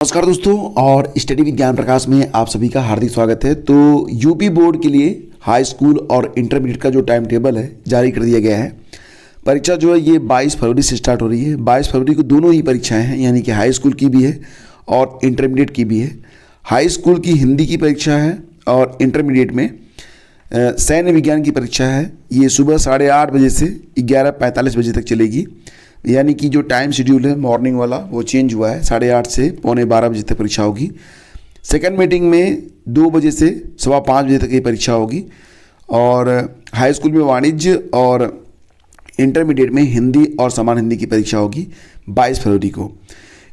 नमस्कार दोस्तों, और स्टडी विज्ञान प्रकाश में आप सभी का हार्दिक स्वागत है। तो यूपी बोर्ड के लिए हाई स्कूल और इंटरमीडिएट का जो टाइम टेबल है जारी कर दिया गया है। परीक्षा जो है ये 22 फरवरी से स्टार्ट हो रही है। 22 फरवरी को दोनों ही परीक्षाएं हैं, यानी कि हाई स्कूल की भी है और इंटरमीडिएट की भी है। हाई स्कूल की हिंदी की परीक्षा है और इंटरमीडिएट में सैन्य विज्ञान की परीक्षा है। ये सुबह 8:30 बजे से 11:45 बजे तक चलेगी, यानी कि जो टाइम शेड्यूल है मॉर्निंग वाला वो चेंज हुआ है। 8:30 से 11:45 बजे तक परीक्षा होगी। सेकंड मीटिंग में 2 बजे से 5:15 बजे तक ये परीक्षा होगी। और हाई स्कूल में वाणिज्य और इंटरमीडिएट में हिंदी और समान हिंदी की परीक्षा होगी 22 फरवरी को।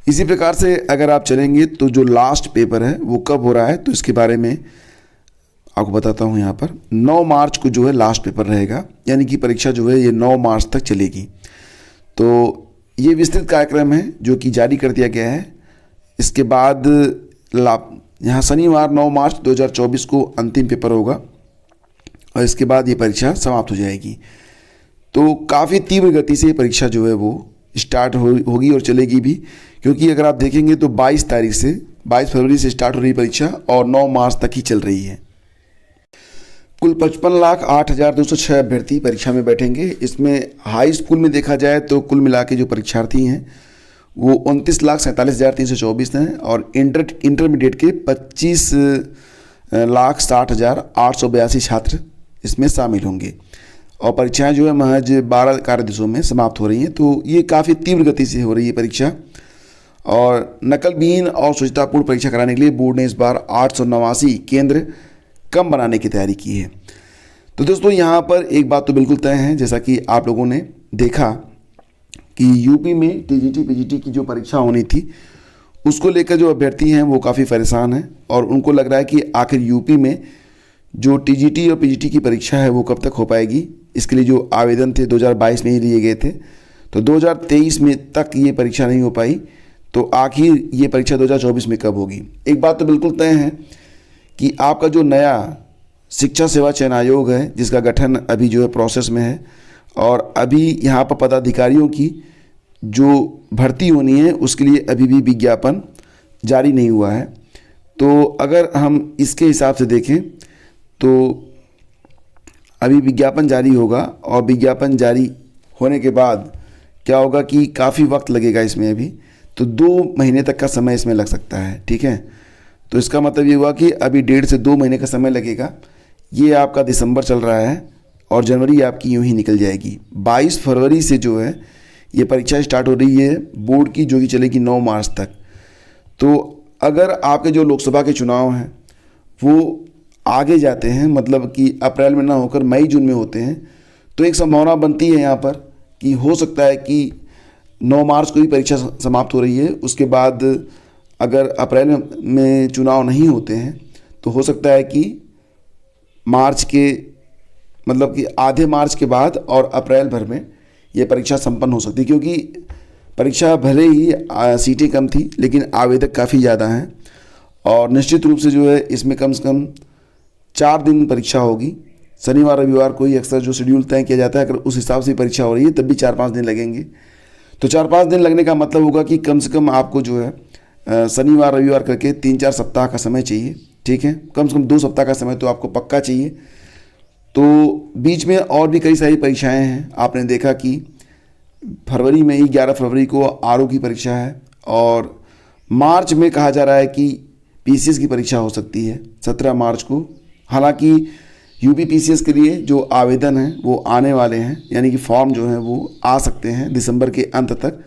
इसी प्रकार से अगर आप चलेंगे तो जो लास्ट पेपर है वो कब हो रहा है, तो इसके बारे में आपको बताता हूँ। यहाँ पर 9 मार्च को जो है लास्ट पेपर रहेगा, यानी कि परीक्षा जो है ये 9 मार्च तक चलेगी। तो ये विस्तृत कार्यक्रम है जो कि जारी कर दिया गया है। इसके बाद यहाँ शनिवार 9 मार्च 2024 को अंतिम पेपर होगा और इसके बाद ये परीक्षा समाप्त हो जाएगी। तो काफ़ी तीव्र गति से ये परीक्षा जो है वो स्टार्ट होगी और चलेगी भी, क्योंकि अगर आप देखेंगे तो 22 तारीख से 22 फरवरी से स्टार्ट हो रही परीक्षा और 9 मार्च तक ही चल रही है। कुल 55,08,206 अभ्यर्थी परीक्षा में बैठेंगे। इसमें हाई स्कूल में देखा जाए तो कुल मिला के जो परीक्षार्थी हैं वो 29,47,324 हैं और इंटरमीडिएट के 25,60,882 छात्र इसमें शामिल होंगे। और परीक्षाएं जो है महज 12 कार्य दिवसों में समाप्त हो रही हैं। तो ये काफ़ी तीव्र गति से हो रही है परीक्षा। और नकलविहीन और शुचितापूर्ण परीक्षा कराने के लिए बोर्ड ने इस बार 889 केंद्र कम बनाने की तैयारी की है। तो दोस्तों यहाँ पर एक बात तो बिल्कुल तय है, जैसा कि आप लोगों ने देखा कि यूपी में टीजीटी पीजीटी की जो परीक्षा होनी थी उसको लेकर जो अभ्यर्थी हैं वो काफ़ी परेशान हैं और उनको लग रहा है कि आखिर यूपी में जो टीजीटी और पीजीटी की परीक्षा है वो कब तक हो पाएगी। इसके लिए जो आवेदन थे 2022 में ही लिए गए थे, तो 2023 में तक ये परीक्षा नहीं हो पाई। तो आखिर ये परीक्षा 2024 में कब होगी। एक बात तो बिल्कुल तय है कि आपका जो नया शिक्षा सेवा चयन आयोग है जिसका गठन अभी जो है प्रोसेस में है और अभी यहाँ पर पदाधिकारियों की जो भर्ती होनी है उसके लिए अभी भी विज्ञापन जारी नहीं हुआ है। तो अगर हम इसके हिसाब से देखें तो अभी विज्ञापन जारी होगा और विज्ञापन जारी होने के बाद क्या होगा कि काफ़ी वक्त लगेगा इसमें। अभी तो 2 महीने तक का समय इसमें लग सकता है, ठीक है। तो इसका मतलब ये हुआ कि अभी 1.5 से 2 महीने का समय लगेगा। ये आपका दिसंबर चल रहा है और जनवरी आपकी यूं ही निकल जाएगी। 22 फरवरी से जो है ये परीक्षा स्टार्ट हो रही है बोर्ड की, जो कि चलेगी 9 मार्च तक। तो अगर आपके जो लोकसभा के चुनाव हैं वो आगे जाते हैं, मतलब कि अप्रैल में ना होकर मई जून में होते हैं, तो एक संभावना बनती है यहाँ पर कि हो सकता है कि 9 मार्च को ही परीक्षा समाप्त हो रही है। उसके बाद अगर अप्रैल में चुनाव नहीं होते हैं तो हो सकता है कि मार्च के मतलब कि आधे मार्च के बाद और अप्रैल भर में ये परीक्षा संपन्न हो सकती है, क्योंकि परीक्षा भले ही सीटें कम थी लेकिन आवेदक काफ़ी ज़्यादा हैं। और निश्चित रूप से जो है इसमें कम से कम 4 दिन परीक्षा होगी। शनिवार रविवार को ही अक्सर जो शेड्यूल तय किया जाता है, अगर उस हिसाब से परीक्षा हो रही है तब भी 4-5 दिन लगेंगे। तो 4-5 दिन लगने का मतलब होगा कि कम से कम आपको जो है शनिवार रविवार करके 3-4 सप्ताह का समय चाहिए, ठीक है। कम से कम 2 सप्ताह का समय तो आपको पक्का चाहिए। तो बीच में और भी कई सारी परीक्षाएं हैं। आपने देखा कि फरवरी में ही 11 फरवरी को आरओ की परीक्षा है और मार्च में कहा जा रहा है कि पीसीएस की परीक्षा हो सकती है 17 मार्च को। हालांकि यूपी पीसीएस के लिए जो आवेदन हैं वो आने वाले हैं, यानी कि फॉर्म जो हैं वो आ सकते हैं दिसंबर के अंत तक,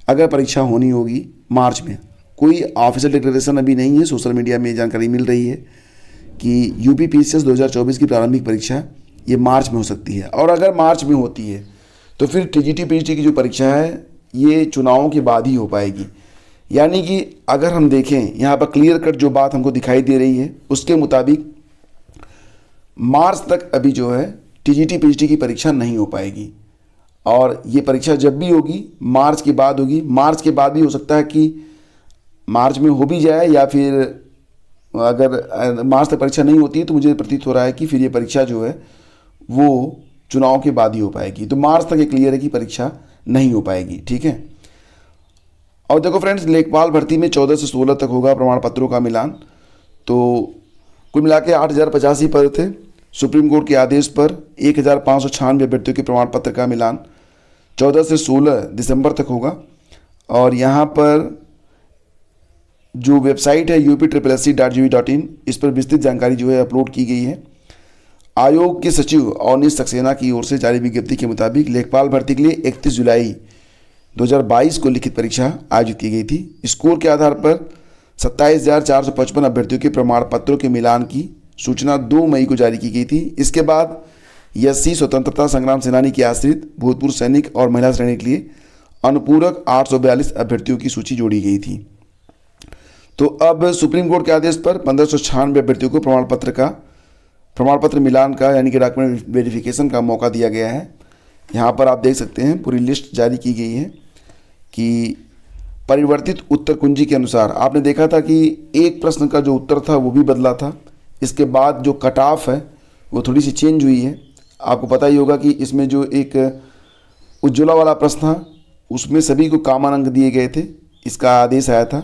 अगर परीक्षा होनी होगी मार्च में। कोई ऑफिशियल डिक्लेरेशन अभी नहीं है, सोशल मीडिया में जानकारी मिल रही है कि यूपी पीसीएस 2024 की प्रारंभिक परीक्षा ये मार्च में हो सकती है। और अगर मार्च में होती है तो फिर टीजीटी पीजीटी की जो परीक्षा है ये चुनावों के बाद ही हो पाएगी। यानी कि अगर हम देखें यहाँ पर क्लियर कट जो बात हमको दिखाई दे रही है उसके मुताबिक मार्च तक अभी जो है टीजीटी पीजीटी की परीक्षा नहीं हो पाएगी। और ये परीक्षा जब भी होगी मार्च के बाद होगी। मार्च के बाद भी हो सकता है कि मार्च में हो भी जाए, या फिर अगर मार्च तक परीक्षा नहीं होती है तो मुझे प्रतीत हो रहा है कि फिर ये परीक्षा जो है वो चुनाव के बाद ही हो पाएगी। तो मार्च तक ये क्लियर है कि परीक्षा नहीं हो पाएगी, ठीक है। और देखो फ्रेंड्स, लेखपाल भर्ती में 14 से 16 तक होगा प्रमाण पत्रों का मिलान। तो कुल मिला के 8,085 पद थे। सुप्रीम कोर्ट के आदेश पर 1,596 अभ्यर्थियों के प्रमाण पत्र का मिलान 14 से 16 दिसंबर तक होगा। और यहाँ पर जो वेबसाइट है upSSC.gov.in, इस पर विस्तृत जानकारी जो है अपलोड की गई है। आयोग के सचिव अवनीश सक्सेना की ओर से जारी विज्ञप्ति के मुताबिक लेखपाल भर्ती के लिए 31 जुलाई 2022 को लिखित परीक्षा आयोजित की गई थी। स्कोर के आधार पर 27,455 अभ्यर्थियों के प्रमाण पत्रों के मिलान की सूचना 2 मई को जारी की गई थी। इसके बाद एससी स्वतंत्रता संग्राम सेनानी के आश्रित, भूतपूर्व सैनिक और महिला श्रेणी के लिए अनुपूरक 842 अभ्यर्थियों की सूची जोड़ी गई थी। तो अब सुप्रीम कोर्ट के आदेश पर 1596 अभ्यर्थियों को प्रमाण पत्र मिलान का यानी कि डॉक्यूमेंट वेरिफिकेशन का मौका दिया गया है। यहाँ पर आप देख सकते हैं पूरी लिस्ट जारी की गई है कि परिवर्तित उत्तर कुंजी के अनुसार आपने देखा था कि एक प्रश्न का जो उत्तर था वो भी बदला था। इसके बाद जो कट ऑफ है वो थोड़ी सी चेंज हुई है। आपको पता ही होगा कि इसमें जो एक उज्ज्वला वाला प्रश्न था उसमें सभी को कॉमन अंक दिए गए थे, इसका आदेश आया था।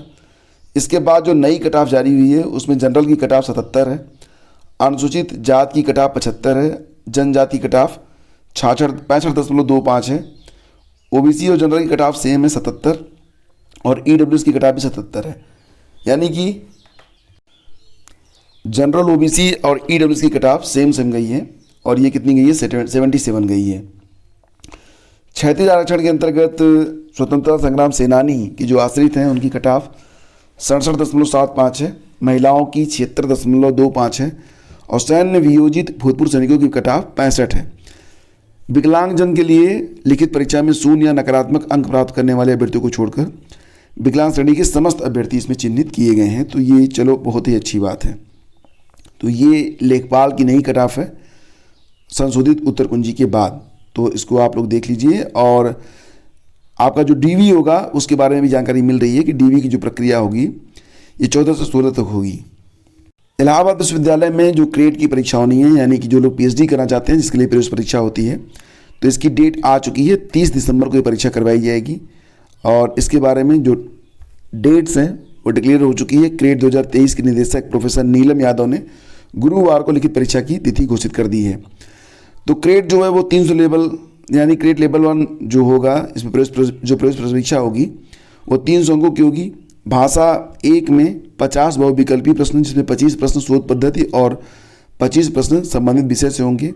इसके बाद जो नई कट ऑफ जारी हुई है उसमें जनरल की कट ऑफ 77 है, अनुसूचित जाति की कट ऑफ 75 है, जनजाति कट ऑफ 65.25 है, ओबीसी और जनरल की कट ऑफ सेम है 77 और ईडब्ल्यूएस की कट ऑफ भी 77 है। यानी कि जनरल, ओबीसी और ईडब्ल्यूएस की कट ऑफ सेम गई है और ये कितनी गई है 77 गई है। क्षैतिज आरक्षण के अंतर्गत स्वतंत्रता संग्राम सेनानी की जो आश्रित हैं उनकी कट ऑफ 67.75 है, महिलाओं की 76.25 है और सैन्य वियोजित भूतपूर्व सैनिकों की कट ऑफ 65 है। विकलांगजन के लिए लिखित परीक्षा में शून्य या नकारात्मक अंक प्राप्त करने वाले अभ्यर्थियों को छोड़कर विकलांग श्रेणी के समस्त अभ्यर्थी इसमें चिन्हित किए गए हैं। तो ये चलो बहुत ही अच्छी बात है। तो ये लेखपाल की नई कट ऑफ है संशोधित उत्तर कुंजी के बाद, तो इसको आप लोग देख लीजिए। और आपका जो डीवी होगा उसके बारे में भी जानकारी मिल रही है कि डीवी की जो प्रक्रिया होगी ये 14 से 16 तक होगी। इलाहाबाद विश्वविद्यालय में जो क्रेट की परीक्षा होनी है, यानी कि जो लोग पीएचडी करना चाहते हैं जिसके लिए प्रवेश परीक्षा होती है, तो इसकी डेट आ चुकी है। 30 दिसंबर को ये परीक्षा करवाई जाएगी और इसके बारे में जो डेट्स हैं वो डिक्लेयर हो चुकी है। क्रेट 2023 के निदेशक प्रोफेसर नीलम यादव ने गुरुवार को लिखित परीक्षा की तिथि घोषित कर दी है। तो क्रेट जो है वो 300 लेवल यानी क्रेट लेवल 1 जो होगा, इसमें प्रवेश परीक्षा होगी वो 300 अंकों की होगी। भाषा 1 में 50 बहुविकल्पी प्रश्न, जिसमें 25 प्रश्न शोध पद्धति और 25 प्रश्न संबंधित विषय से होंगे।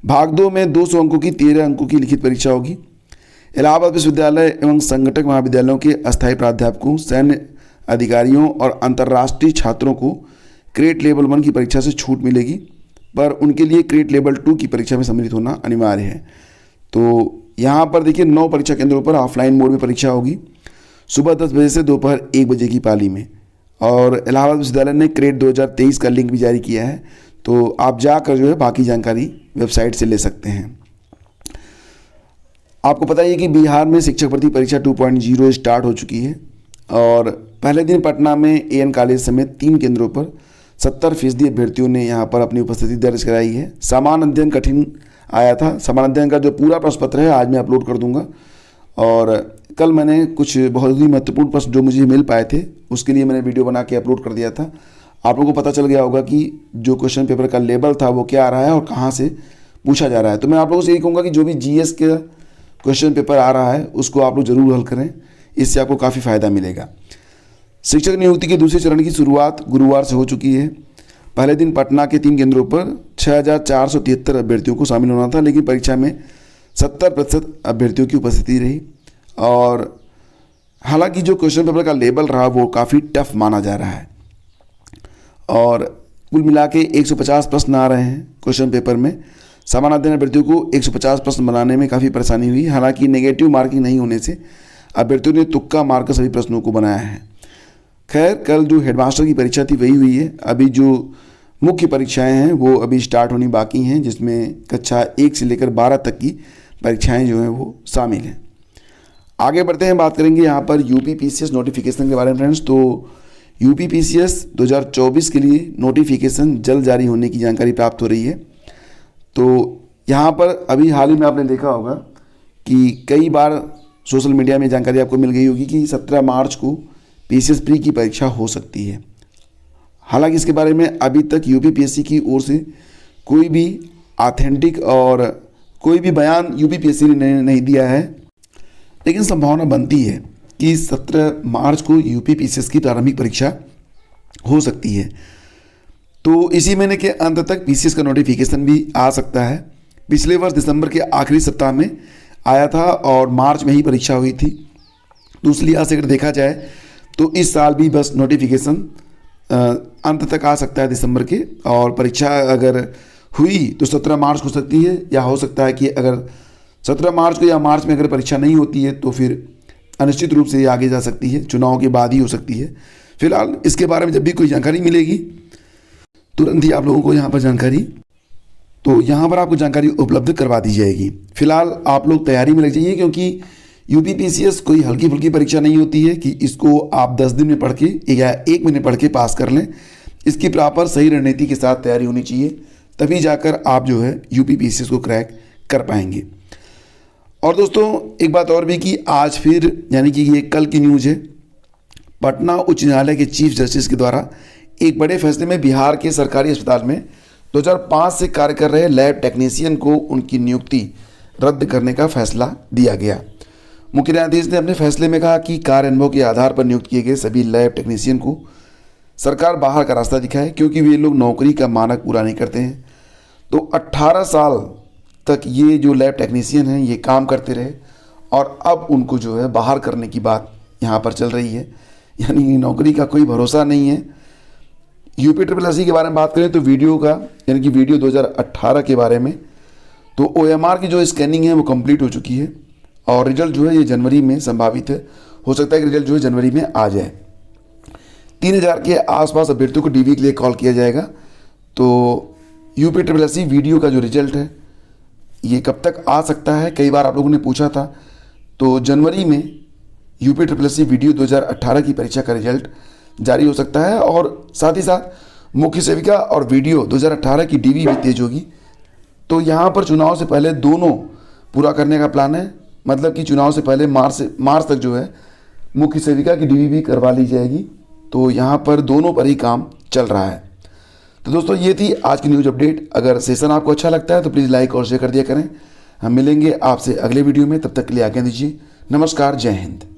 भाग 2 में 200 अंकों की 13 अंकों की लिखित परीक्षा होगी। इलाहाबाद विश्वविद्यालय एवं संगठक महाविद्यालयों के अस्थायी प्राध्यापकों, सैन्य अधिकारियों और अंतर्राष्ट्रीय छात्रों को क्रेट लेवल 1 की परीक्षा से छूट मिलेगी, पर उनके लिए क्रेट लेवल 2 की परीक्षा में सम्मिलित होना अनिवार्य है। तो यहाँ पर देखिए 9 परीक्षा केंद्रों पर ऑफलाइन मोड में परीक्षा होगी, सुबह 10 बजे से दोपहर 1 बजे की पाली में। और इलाहाबाद विश्वविद्यालय ने क्रेट 2023 का लिंक भी जारी किया है, तो आप जाकर जो है बाकी जानकारी वेबसाइट से ले सकते हैं। आपको पता ही है कि बिहार में शिक्षक भर्ती परीक्षा 2.0 स्टार्ट हो चुकी है और पहले दिन पटना में एएन कॉलेज समेत 3 केंद्रों पर 70% अभ्यर्थियों ने यहाँ पर अपनी उपस्थिति दर्ज कराई है। सामान्य अध्ययन कठिन आया था। सामान्य अध्ययन का जो पूरा प्रश्न पत्र है आज मैं अपलोड कर दूंगा और कल मैंने कुछ बहुत ही महत्वपूर्ण प्रश्न जो मुझे मिल पाए थे उसके लिए मैंने वीडियो बना के अपलोड कर दिया था। आप लोगों को पता चल गया होगा कि जो क्वेश्चन पेपर का लेवल था वो क्या आ रहा है और कहाँ से पूछा जा रहा है। तो मैं आप लोगों से यही कहूँगा कि जो भी जीएस का क्वेश्चन पेपर आ रहा है उसको आप लोग जरूर हल करें, इससे आपको काफ़ी फ़ायदा मिलेगा। शिक्षक नियुक्ति के दूसरे चरण की शुरुआत गुरुवार से हो चुकी है। पहले दिन पटना के 3 केंद्रों पर 6,473 अभ्यर्थियों को शामिल होना था, लेकिन परीक्षा में 70% अभ्यर्थियों की उपस्थिति रही और हालांकि जो क्वेश्चन पेपर का लेवल रहा वो काफ़ी टफ माना जा रहा है और कुल मिला के 150 प्रश्न आ रहे हैं क्वेश्चन पेपर में। सामान्य अध्ययन अभ्यर्थियों को 150 प्रश्न बनाने में काफ़ी परेशानी हुई। हालांकि नेगेटिव मार्किंग नहीं होने से अभ्यर्थियों ने तुक्का मारकर सभी प्रश्नों को बनाया है। खैर, कल जो हेडमास्टर की परीक्षा थी वही हुई है। अभी जो मुख्य परीक्षाएं हैं वो अभी स्टार्ट होनी बाकी हैं, जिसमें कक्षा 1 से लेकर 12 तक की परीक्षाएं जो हैं वो शामिल हैं। आगे बढ़ते हैं, बात करेंगे यहाँ पर यूपीपीसीएस नोटिफिकेशन के बारे में फ्रेंड्स। तो यूपीपीसीएस 2024 के लिए नोटिफिकेशन जल्द जारी होने की जानकारी प्राप्त हो रही है। तो यहाँ पर अभी हाल ही में आपने देखा होगा कि कई बार सोशल मीडिया में जानकारी आपको मिल गई होगी कि 17 मार्च को पीसीएस प्री की परीक्षा हो सकती है। हालांकि इसके बारे में अभी तक यूपीपीएससी की ओर से कोई भी ऑथेंटिक और कोई भी बयान यूपीपीएससी ने नहीं दिया है, लेकिन संभावना बनती है कि 17 मार्च को यूपीपीसीएस की प्रारंभिक परीक्षा हो सकती है। तो इसी महीने के अंत तक पीसीएस का नोटिफिकेशन भी आ सकता है। पिछले वर्ष दिसंबर के आखिरी सप्ताह में आया था और मार्च में ही परीक्षा हुई थी। तो उस लिहाज से अगर देखा जाए तो इस साल भी बस नोटिफिकेशन अंत तक आ सकता है दिसंबर के, और परीक्षा अगर हुई तो 17 मार्च हो सकती है, या हो सकता है कि अगर 17 मार्च को या मार्च में अगर परीक्षा नहीं होती है तो फिर अनिश्चित रूप से ये आगे जा सकती है, चुनाव के बाद ही हो सकती है। फिलहाल इसके बारे में जब भी कोई जानकारी मिलेगी तुरंत ही आप लोगों को यहाँ पर जानकारी उपलब्ध करवा दी जाएगी। फिलहाल आप लोग तैयारी में लग जाइए, क्योंकि यूपीपीसीएस कोई हल्की फुल्की परीक्षा नहीं होती है कि इसको आप 10 दिन में पढ़ के या 1 महीने पढ़ के पास कर लें। इसकी प्रॉपर सही रणनीति के साथ तैयारी होनी चाहिए, तभी जाकर आप जो है यूपीपीसीएस को क्रैक कर पाएंगे। और दोस्तों एक बात और भी कि आज फिर, यानी कि ये कल की न्यूज़ है, पटना उच्च न्यायालय के चीफ जस्टिस के द्वारा एक बड़े फैसले में बिहार के सरकारी अस्पताल में 2005 से कार्य कर रहे लैब टेक्नीशियन को उनकी नियुक्ति रद्द करने का फैसला दिया गया। मुख्य न्यायाधीश ने अपने फैसले में कहा कि कार्य अनुभव के आधार पर नियुक्त किए गए सभी लैब टेक्नीशियन को सरकार बाहर का रास्ता दिखाए, क्योंकि वे लोग नौकरी का मानक पूरा नहीं करते हैं। तो 18 साल तक ये जो लैब टेक्नीशियन हैं ये काम करते रहे, और अब उनको जो है बाहर करने की बात यहाँ पर चल रही है, यानी नौकरी का कोई भरोसा नहीं है। यूपीएससी के बारे में बात करें तो वीडियो 2018 के बारे में, तो ओएमआर की जो स्कैनिंग है वो कंप्लीट हो चुकी है, और रिजल्ट जो है ये जनवरी में संभावित है। हो सकता है कि रिजल्ट जो है जनवरी में आ जाए। 3000 के आसपास अभ्यर्थियों को डीवी के लिए कॉल किया जाएगा। तो यूपीएससी वीडियो का जो रिजल्ट है ये कब तक आ सकता है, कई बार आप लोगों ने पूछा था। तो जनवरी में यूपीएससी वीडियो 2018 की परीक्षा का रिजल्ट जारी हो सकता है, और साथ ही साथ मुख्य सेविका और वीडियो 2018 की डीवी भी तेज होगी। तो यहाँ पर चुनाव से पहले दोनों पूरा करने का प्लान है, मतलब कि चुनाव से पहले मार्च तक जो है मुख्य सेविका की डीवी भी करवा ली जाएगी। तो यहाँ पर दोनों पर ही काम चल रहा है। तो दोस्तों ये थी आज की न्यूज़ अपडेट। अगर सेशन आपको अच्छा लगता है तो प्लीज़ लाइक और शेयर कर दिया करें। हम मिलेंगे आपसे अगले वीडियो में, तब तक के लिए आज्ञा दीजिए। नमस्कार, जय हिंद।